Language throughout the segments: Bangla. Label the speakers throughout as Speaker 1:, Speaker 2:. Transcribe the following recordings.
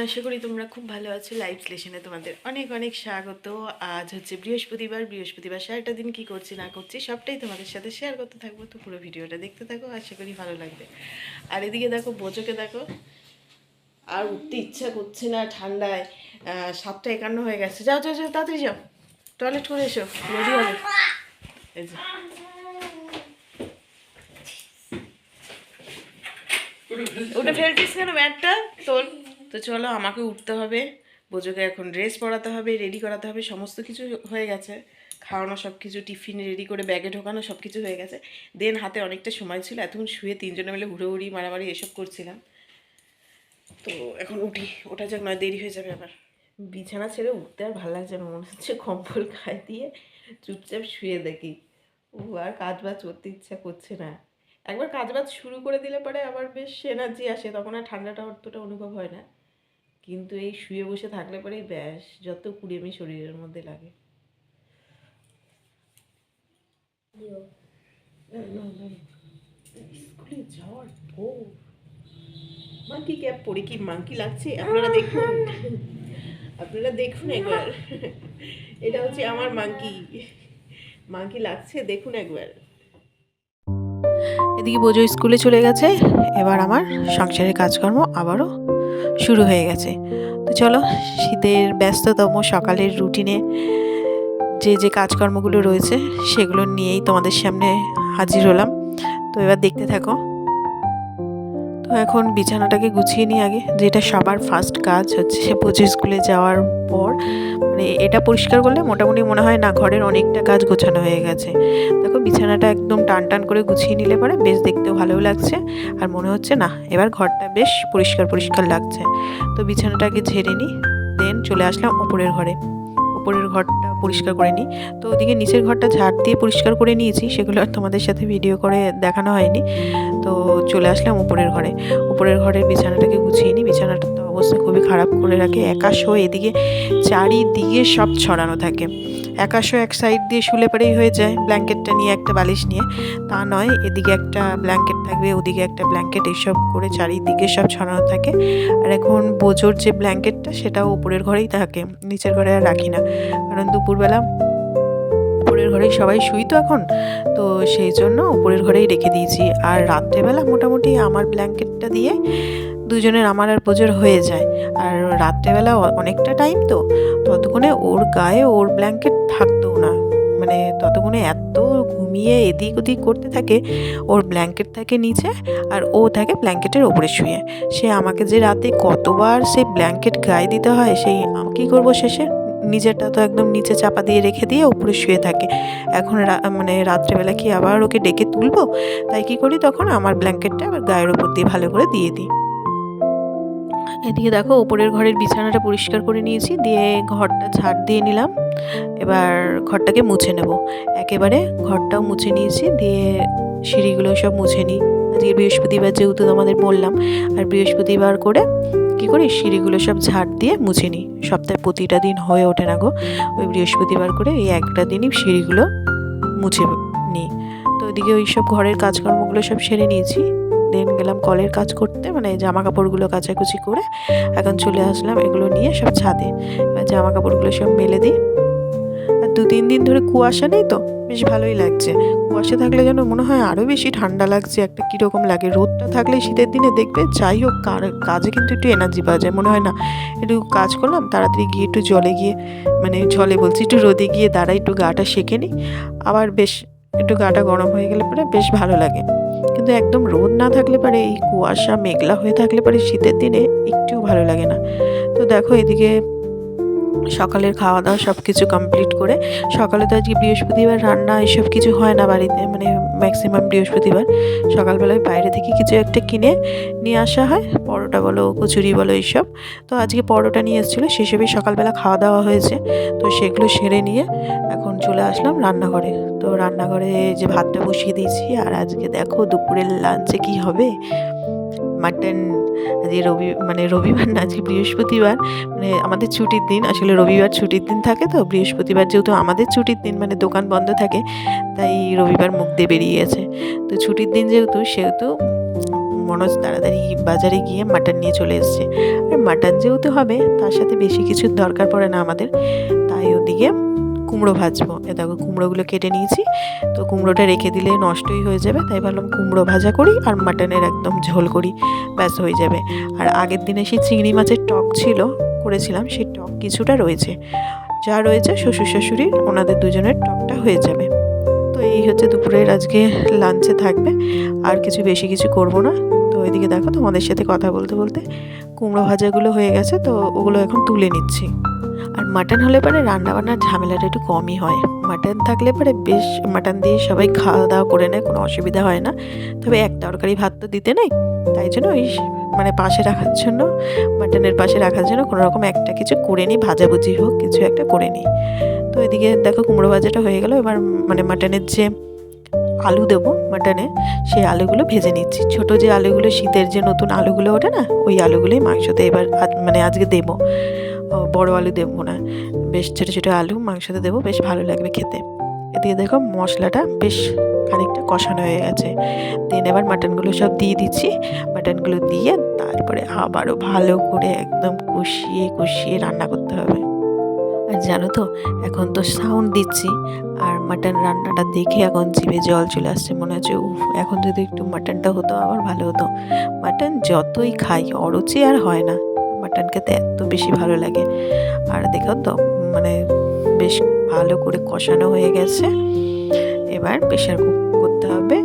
Speaker 1: আশা করি তোমরা খুব ভালো আছো। লাইভ স্টেশনে তোমাদের অনেক অনেক স্বাগত। আজ হচ্ছে বৃহস্পতিবার সারাটা দিন কি করছি না করছি সবটাই তোমাদের সাথে শেয়ার করতে থাকবো। তো পুরো ভিডিওটা দেখতে থাকো, আশা করি ভালো লাগবে। আর এদিকে দেখো, বোঝোকে দেখো, আর উঠতে ইচ্ছা করছে না ঠান্ডায়। 7:51 হয়ে গেছে। যাও যাও যাও, তাড়াতাড়ি যাও, টয়লেট করে এসো, রেডি হবে। এই যে ওটা ফেলছিস কেন ব্যাগটা তোর? তো চলো, আমাকে উঠতে হবে, বোঝোকে এখন ড্রেস পরাতে হবে, রেডি করাতে হবে, সমস্ত কিছু হয়ে গেছে। খাওয়ানো সব কিছু, টিফিন রেডি করে ব্যাগে ঢোকানো সব কিছু হয়ে গেছে। দেন হাতে অনেকটা সময় ছিল, এতক্ষণ শুয়ে তিনজনে মিলে হুড়োহুড়ি মারামারি এসব করছিলাম। তো এখন উঠি, ওটা যাক, নয় দেরি হয়ে যাবে আবার। বিছানা ছেড়ে উঠতে আর ভালো লাগছে না, মনে হচ্ছে কম্বল গায়ে দিয়ে চুপচাপ শুয়ে দেখি। ও আর কাজ বাজ করতে ইচ্ছা করছে না। একবার কাজ বাজ শুরু করে দিলে পরে আবার বেশ এনার্জি আসে, তখন আর ঠান্ডাটা অতটা অনুভব হয় না। কিন্তু এই শুয়ে বসে থাকলে পরেই ব্যাস যত কুড়েমি শরীরের মধ্যে লাগে। স্কুলে যাওয়ার পর মাঙ্কি ক্যাপ পরে কি মাঙ্কি লাগছে আপনারা দেখুন, আপনারা দেখুন একবার। এটা হচ্ছে আমার মাঙ্কি, মাঙ্কি লাগছে দেখুন একবার। এদিকে বোঝো স্কুলে চলে গেছে, এবার আমার সংসারের কাজকর্ম আবারও শুরু হয়ে গেছে। তো চলো, শীতের ব্যস্ততম সকালের রুটিনে যে যে কাজকর্মগুলো রয়েছে সেগুলো নিয়েই তোমাদের সামনে হাজির হলাম। তো এবার দেখতে থাকো। তো এখন বিছানাটাকে গুছিয়ে নিই আগে, যেটা সবার ফার্স্ট কাজ হচ্ছে বোঝো স্কুলে যাওয়ার পর। মানে এটা পরিষ্কার করলে মোটামুটি মনে হয় না ঘরের অনেকটা কাজ গোছানো হয়ে গেছে। দেখো, বিছানাটা একদম টান টান করে গুছিয়ে নিলে পরে বেশ দেখতেও ভালোও লাগছে, আর মনে হচ্ছে না এবার ঘরটা বেশ পরিষ্কার পরিষ্কার লাগছে। তো বিছানাটাকে ঝেড়ে নিই, দেন চলে আসলাম উপরের ঘরে। উপরের ঘরটা পরিষ্কার করে নিই। তো ওদিকে নিচের ঘরটা ঝাড় দিয়ে পরিষ্কার করে নিয়েছি, সেগুলো আর তোমাদের সাথে ভিডিও করে দেখানো হয়নি। তো চলে আসলাম উপরের ঘরে। উপরের ঘরের বিছানাটাকে গুছিয়ে নিই। বিছানাটা তো অবস্থা খুবই খারাপ করে রাখে, একাশো এদিকে চারিদিকে সব ছড়ানো থাকে। একাশো এক সাইড দিয়ে শুলে পরেই হয়ে যায় ব্ল্যাঙ্কেটটা নিয়ে, একটা বালিশ নিয়ে। তা নয়, এদিকে একটা ব্ল্যাঙ্কেট থাকবে, ওদিকে একটা ব্ল্যাঙ্কেট, এইসব করে চারিদিকে সব ছড়ানো থাকে। আর এখন বোঝোর যে ব্ল্যাঙ্কেটটা সেটাও উপরের ঘরেই থাকে, নিচের ঘরে আর রাখি না, কারণ দুপুরবেলা উপরের ঘরেই সবাই শুই তো এখন। তো সেই জন্য উপরের ঘরেই রেখে দিয়েছি। আর রাত্রেবেলা মোটামুটি আমার ব্ল্যাঙ্কেটটা দিয়ে দুজনের, আমার আর বোঝোর হয়ে যায়। আর রাত্রেবেলা অনেকটা টাইম তো, ততক্ষণে ওর গায়ে ওর ব্ল্যাঙ্কেট থাকতেও না, মানে ততক্ষণে এত ঘুমিয়ে এদিক ওদিক করতে থাকে। ওর ব্ল্যাঙ্কেট থাকে নিচে, আর ও থাকে ব্ল্যাঙ্কেটের ওপরে শুয়ে। সে আমাকে যে রাতে কতবার সেই ব্ল্যাঙ্কেট গায়ে দিতে হয়, সেই কী করবো শেষে, নিজেরটা তো একদম নিচে চাপা দিয়ে রেখে দিয়ে উপরে শুয়ে থাকে। এখন মানে রাত্রেবেলা কি আবার ওকে ডেকে তুলবো? তাই কি করি, তখন আমার ব্ল্যাঙ্কেটটা আবার গায়ের ওপর দিয়ে ভালো করে দিয়ে দিই। এদিকে দেখো, উপরের ঘরের বিছানাটা পরিষ্কার করে নিয়েছি, দিয়ে ঘরটা ঝাড় দিয়ে নিলাম। এবার ঘরটাকে মুছে নেব। একেবারে ঘরটাও মুছে নিয়েছি, দিয়ে সিঁড়িগুলো সব মুছে নিই। আজকে বৃহস্পতিবার যেহেতু তোমাদের বললাম, আর বৃহস্পতিবার করে কী করি, সিঁড়িগুলো সব ঝাড় দিয়ে মুছে নিই। সপ্তাহে প্রতিটা দিন হয়ে ওঠে না গো, ওই বৃহস্পতিবার করে এই একটা দিনই সিঁড়িগুলো মুছে নিই। তো ওইদিকে ওই সব ঘরের কাজকর্মগুলো সব সেরে নিয়েছি। দেন গেলাম কলের কাজ করতে, মানে জামা কাপড়গুলো কাচাকুচি করে এখন চলে আসলাম এগুলো নিয়ে সব ছাদে। এবার জামা কাপড়গুলো সব মেলে দিই। আর 2-3 দিন ধরে কুয়াশা নেই তো, বেশ ভালোই লাগছে। কুয়াশা থাকলে যেন মনে হয় আরও বেশি ঠান্ডা লাগছে, একটা কীরকম লাগে। রোদটা থাকলে শীতের দিনে দেখবে যাই হোক কাজে কিন্তু একটু এনার্জি পাওয়া যায়, মনে হয় না একটু কাজ করলাম তাড়াতাড়ি গিয়ে একটু জলে গিয়ে, মানে জলে বলছি, একটু রোদে গিয়ে দাঁড়াই, একটু গাটা সেঁকে নিই, আবার বেশ একটু গাটা গরম হয়ে গেলে পরে বেশ ভালো লাগে। কিন্তু একদম রোদ না থাকলে পারে, এই কুয়াশা মেঘলা হয়ে থাকলে পারে শীতের দিনে একটুও ভালো লাগে না। তো দেখো, এদিকে সকালের খাওয়া দাওয়া সব কিছু কমপ্লিট করে, সকালে তো আজকে বৃহস্পতিবার রান্না এসব কিছু হয় না বাড়িতে, মানে ম্যাক্সিমাম বৃহস্পতিবার সকালবেলায় বাইরে থেকে কিছু একটা কিনে নিয়ে আসা হয়, পরোটা বলো কচুরি বলো এইসব। তো আজকে পরোটা নিয়ে এসেছিলো, সেসবই সকালবেলা খাওয়া দাওয়া হয়েছে। তো সেগুলো সেরে নিয়ে এখন চলে আসলাম রান্নাঘরে। তো রান্নাঘরে যে ভাতটা বসিয়ে দিয়েছি, আর আজকে দেখো দুপুরের লাঞ্চে কি হবে, মাটন। আজকে রবিবার না, আজকে বৃহস্পতিবার, মানে আমাদের ছুটির দিন। আসলে রবিবার ছুটির দিন থাকে, তো বৃহস্পতিবার যেহেতু আমাদের ছুটির দিন, মানে দোকান বন্ধ থাকে, তাই রবিবার মুখ দিয়ে বেরিয়ে গেছে। তো ছুটির দিন যেহেতু, সেহেতু মনোজ তাড়াতাড়ি বাজারে গিয়ে মাটন নিয়ে চলে এসছে। আর মাটন যেহেতু হবে তার সাথে বেশি কিছুর দরকার পড়ে না আমাদের, তাই ওদিকে কুমড়ো ভাজবো। এ দেখো কুমড়োগুলো কেটে নিয়েছি, তো কুমড়োটা রেখে দিলে নষ্টই হয়ে যাবে, তাই ভাবলাম কুমড়ো ভাজা করি আর মাটনের একদম ঝোল করি, ব্যাস হয়ে যাবে। আর আগের দিনে সেই চিংড়ি মাছের টক ছিল, করেছিলাম, সেই টক কিছুটা রয়েছে, যা রয়েছে শ্বশুর শাশুড়ির ওনাদের দুজনের টকটা হয়ে যাবে। তো এই হচ্ছে দুপুরের আজকে লাঞ্চে থাকবে, আর কিছু বেশি কিছু করব না। তো ওইদিকে দেখো তোমাদের সাথে কথা বলতে বলতে কুমড়ো ভাজাগুলো হয়ে গেছে, তো ওগুলো এখন তুলে নিচ্ছি। আর মাটন হলে পরে রান্নাবান্নার ঝামেলাটা একটু কমই হয়। মাটন থাকলে পরে বেশ মাটন দিয়ে সবাই খাওয়া দাওয়া করে নেয়, কোনো অসুবিধা হয় না। তবে এক তরকারি ভাত তো দিতে নেই, তাই জন্য ওই মানে পাশে রাখার জন্য, মাটনের পাশে রাখার জন্য কোনো রকম একটা কিছু করে নিই, ভাজাভুজি হোক কিছু একটা করে নিই। তো এদিকে দেখো কুমড়ো ভাজাটা হয়ে গেল। এবার মানে মাটনের যে আলু দেবো মাটনে, সেই আলুগুলো ভেজে নিচ্ছি। ছোট যে আলুগুলো, শীতের যে নতুন আলুগুলো ওঠে না, ওই আলুগুলোই মাংসতে এবার মানে আজকে দেবো। বড় আলু দেবো না, বেশ ছোটো ছোটো আলু মাংসতে দেবো, বেশ ভালো লাগবে খেতে। এদিকে দেখো মশলাটা বেশ খানিকটা কষানো হয়ে গেছে। দেন এবার মাটনগুলো সব দিয়ে দিচ্ছি। মাটনগুলো দিয়ে তারপরে আবারও ভালো করে একদম কষিয়ে কষিয়ে রান্না করতে হবে। আর জানো তো, এখন তো সাউন্ড দিচ্ছি, আর মাটন রান্নাটা দেখে এখন জিভে জল চলে আসছে, মনে হচ্ছে উফ, এখন যদি একটু মাটনটা হতো আবার ভালো হতো। মাটন যতই খাই অরুচি আর হয় না, মাটন খেতে এত বেশি ভালো লাগে। আর দেখো তো মানে বেশ ভালো করে কষানো হয়ে গেছে। এবার প্রেশার কুক করতে হবে,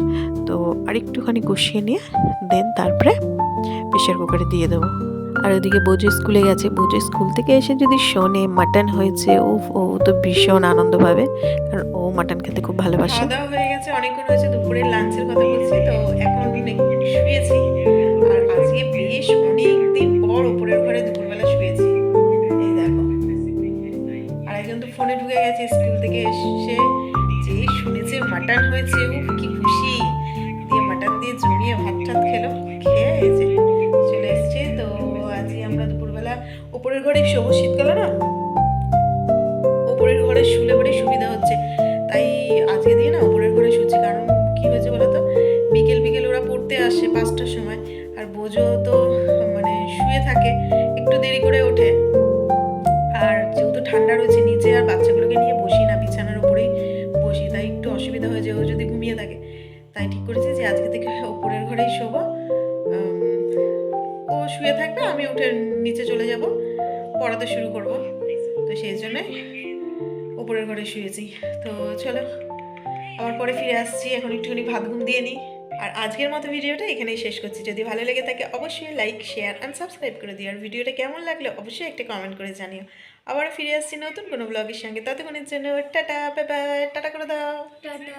Speaker 1: তো আর একটুখানি কষিয়ে নিয়ে দেন তারপরে প্রেশার কুকারে দিয়ে দেবো। আর ওদিকে বোঝো স্কুলে গেছে, বোঝো স্কুল থেকে এসে যদি শোনে মাটন হয়েছে, ও তো ভীষণ আনন্দ পাবে, কারণ ও মাটন খেতে খুব ভালোবাসে। খাওয়া দাওয়া হয়ে গেছে, অনেকক্ষণ হয়েছে, দুপুরের লাঞ্চের কথা বলছি, তো এখন শুয়েছি। আর আজকে বেশ অনেক দিন পর উপরের ঘরে দুপুরবেলা শুয়েছি। এই দেখো, আর একজন তো ফোনে ঢুকে গেছে স্কুল থেকে এসে, যে শুনেছে মাটন হয়েছে, উফ কি খুশি, দিয়ে মাটন দিয়ে জমিয়ে ভাত টাত খেলো, খেয়ে এসে চলে এসছে। তো আজকে আমরা দুপুরবেলা উপরের ঘরে শোবো, শীতকালে না উপরের ঘরে শুলে পরে সুবিধা হচ্ছে, তাই আজকে দিয়ে না উপরের ঘরে শুচ্ছি। কারণ কি হয়েছে বলো তো, বিকেল বিকেল ওরা পড়তে আসে 5টার সময়, আর বোঝো তো মানে শুয়ে থাকে, একটু দেরি করে ওঠে। আর যেহেতু ঠান্ডা রয়েছে নিচে, আর বাচ্চাগুলোকে নিয়ে বসি না, বিছানার উপরেই বসি, তাই একটু অসুবিধা হয়ে যায় ও যদি ঘুমিয়ে থাকে। তাই ঠিক করেছি যে আজকে থেকে উপরের ঘরেই শোবো। ও শুয়ে থাকবে, আমি উঠে নিচে চলে যাব, পড়াতে শুরু করব। তো সেই জন্যে উপরের ঘরে শুয়েছি। তো চলো আবার পরে ফিরে আসছি, এখন একটুখানি ভাত ঘুম দিয়ে নিই। আর আজকের মতো ভিডিওটা এখানেই শেষ করছি। যদি ভালো লেগে থাকে অবশ্যই লাইক, শেয়ার অ্যান্ড সাবস্ক্রাইব করে দিও। আর ভিডিওটা কেমন লাগলো অবশ্যই একটা কমেন্ট করে জানিও। আবার ফিরে আসছি নতুন কোনো ব্লগের সঙ্গে, ততক্ষণের জন্য টাটা, বাই বাই, টাটা করে দাও, টাটা।